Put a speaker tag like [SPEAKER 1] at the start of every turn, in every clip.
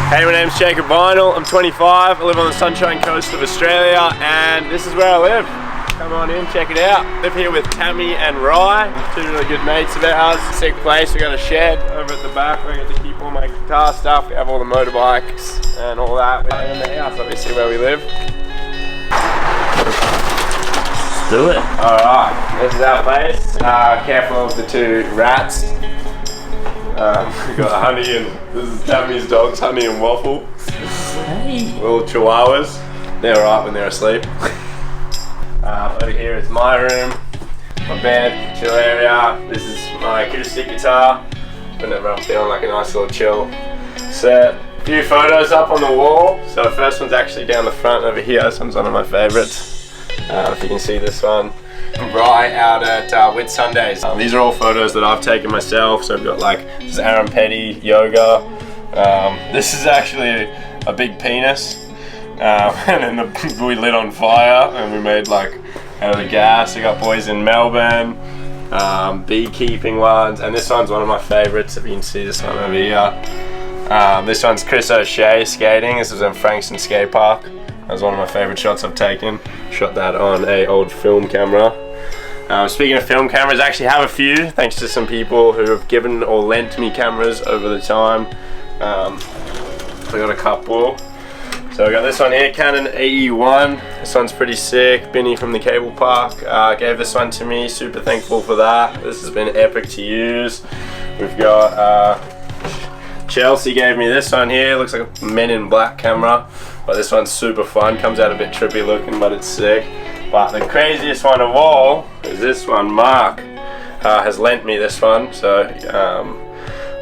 [SPEAKER 1] Hey, my name's Jacob Vinall, I'm 25, I live on the Sunshine Coast of Australia, and this is where I live. Come on in, check it out. Live here with Tammy and Rye, two really good mates of ours. Sick place, we got a shed over at the back where I get to keep all my guitar stuff. We have all the motorbikes and all that. We're in the house, let me see where we live.
[SPEAKER 2] Let's do it.
[SPEAKER 1] Alright, this is our place. Careful of the two rats. We've got Honey and this is Tammy's dogs, Honey and Waffle.
[SPEAKER 2] Hey.
[SPEAKER 1] Little chihuahuas. They're alright when they're asleep. Over here is my room, my bed, chill area. This is my acoustic guitar. Whenever I'm feeling like a nice little chill set. A few photos up on the wall. So the first one's actually down the front over here. This one's one of my favourites. If you can see this one. Right out at Whitsundays. These are all photos that I've taken myself. So I've got like, this is Aaron Petty, yoga. This is actually a big penis. And then we lit on fire and we made like out of the gas. We got boys in Melbourne, beekeeping ones, and this one's one of my favourites. If you can see this one over here. This one's Chris O'Shea skating. This was in Frankston Skate Park. That was one of my favourite shots I've taken. Shot that on a old film camera. Speaking of film cameras, I actually have a few, thanks to some people who have given or lent me cameras over the time. I got a couple. So I got this one here, Canon AE1. This one's pretty sick. Binny from the cable park gave this one to me. Super thankful for that. This has been epic to use. We've got Chelsea gave me this one here. Looks like a Men in Black camera, but this one's super fun. Comes out a bit trippy looking, but it's sick. But the craziest one of all is this one. Mark has lent me this one. So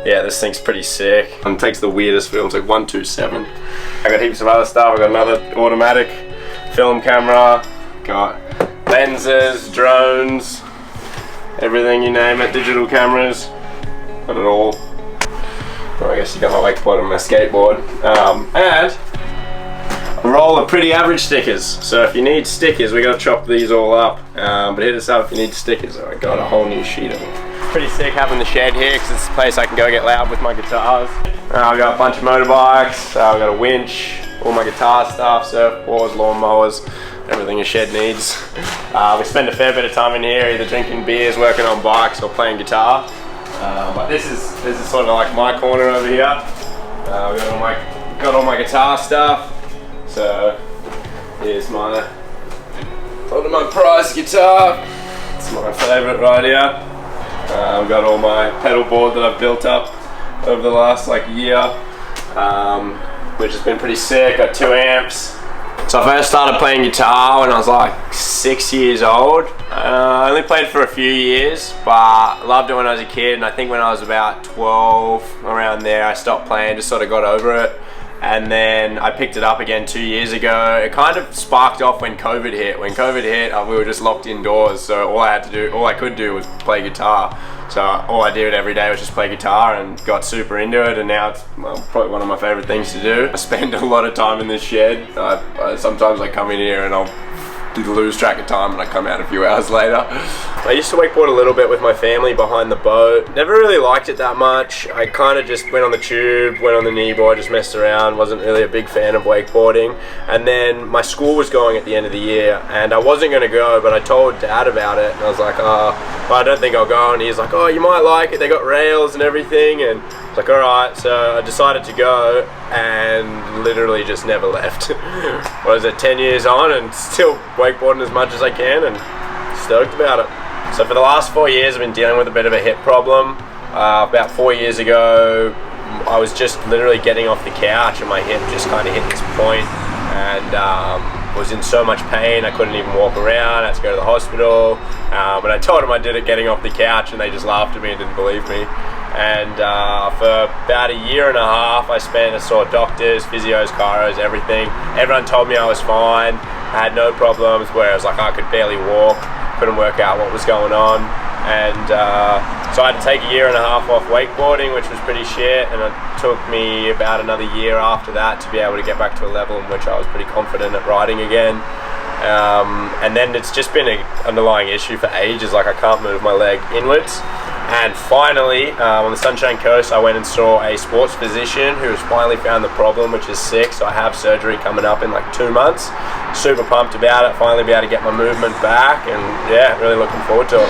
[SPEAKER 1] yeah, this thing's pretty sick. And it takes the weirdest films, like 127. I got heaps of other stuff. I got another automatic film camera. Got lenses, drones, everything you name it, digital cameras. Got it all. Well, I guess you got my wakeboard and my skateboard. And a roll of pretty average stickers. So if you need stickers, we gotta chop these all up. But hit us up if you need stickers. I got a whole new sheet of them. Pretty sick having the shed here because it's a place I can go get loud with my guitars. I've got a bunch of motorbikes, I've got a winch, all my guitar stuff, surfboards, lawnmowers, everything a shed needs. We spend a fair bit of time in here either drinking beers, working on bikes or playing guitar. But this is sort of like my corner over here. Got all my guitar stuff. So here's my prized guitar. It's my favourite right here. I've got all my pedal board that I've built up over the last like year, which has been pretty sick. Got 2 amps. So I first started playing guitar when I was like 6 years old. I only played for a few years, but loved it when I was a kid, and I think when I was about 12, around there, I stopped playing, just sort of got over it. And then I picked it up again 2 years ago. It kind of sparked off when COVID hit. When COVID hit, we were just locked indoors, so all I could do was play guitar. So all I did every day was just play guitar and got super into it, and now it's probably one of my favorite things to do. I spend a lot of time in this shed. Sometimes I come in here and I'll lose track of time and I come out a few hours later. I used to wakeboard a little bit with my family behind the boat. Never really liked it that much. I kind of just went on the tube, went on the kneeboard, just messed around. Wasn't really a big fan of wakeboarding. And then my school was going at the end of the year and I wasn't going to go, but I told Dad about it and I was like, well, I don't think I'll go. And he's like, oh, you might like it. They got rails and everything. And I was like, all right. So I decided to go and literally just never left. What is it, 10 years on and still wakeboarding as much as I can and stoked about it. So for the last 4 years I've been dealing with a bit of a hip problem. About 4 years ago I was just literally getting off the couch and my hip just kind of hit this point and was in so much pain I couldn't even walk around. I had to go to the hospital, but I told them I did it getting off the couch and they just laughed at me and didn't believe me. And for about a year and a half I saw doctors, physios, chiros, everything. Everyone told me I was fine, I had no problems, whereas like I could barely walk, couldn't work out what was going on. And so I had to take a year and a half off wakeboarding, which was pretty shit, and it took me about another year after that to be able to get back to a level in which I was pretty confident at riding again. And then it's just been an underlying issue for ages, like I can't move my leg inwards. And finally, on the Sunshine Coast, I went and saw a sports physician who has finally found the problem, which is sick. So I have surgery coming up in like 2 months. Super pumped about it. Finally be able to get my movement back, and yeah, really looking forward to it.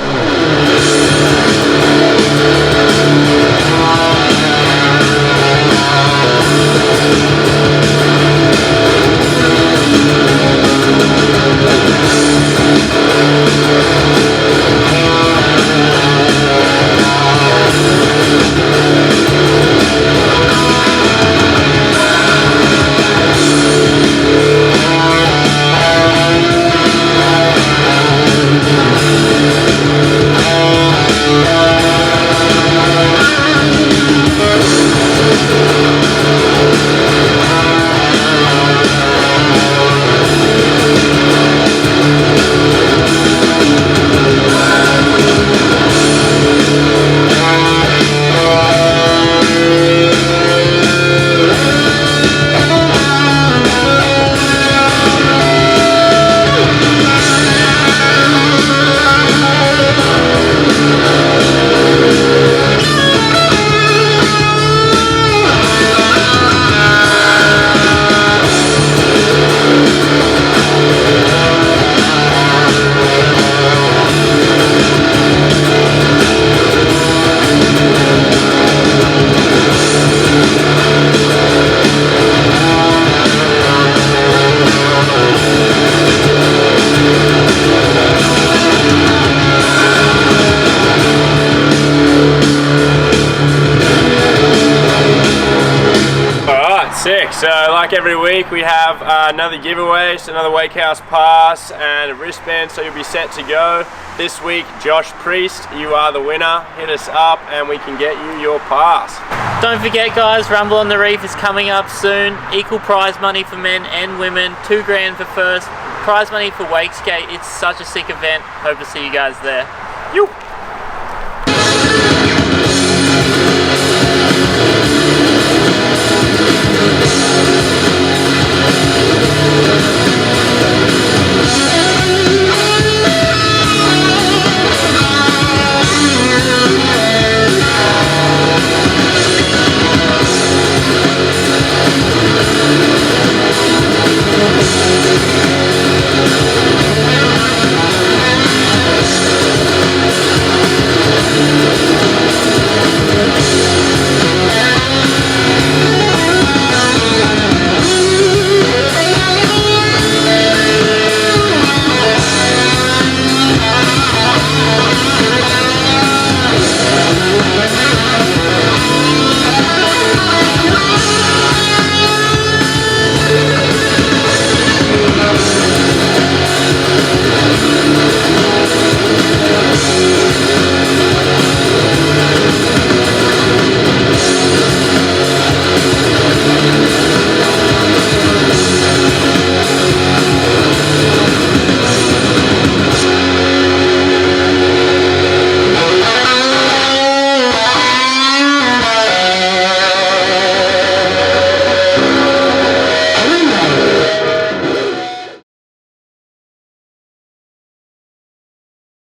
[SPEAKER 1] Sick. So like every week we have another giveaway, so another Wake House pass and a wristband, so you'll be set to go. This week, Josh Priest, you are the winner. Hit us up and we can get you your pass.
[SPEAKER 2] Don't forget guys, Rumble on the Reef is coming up soon. Equal prize money for men and women, $2,000 for first, prize money for Wakeskate. It's such a sick event. Hope to see you guys there. You.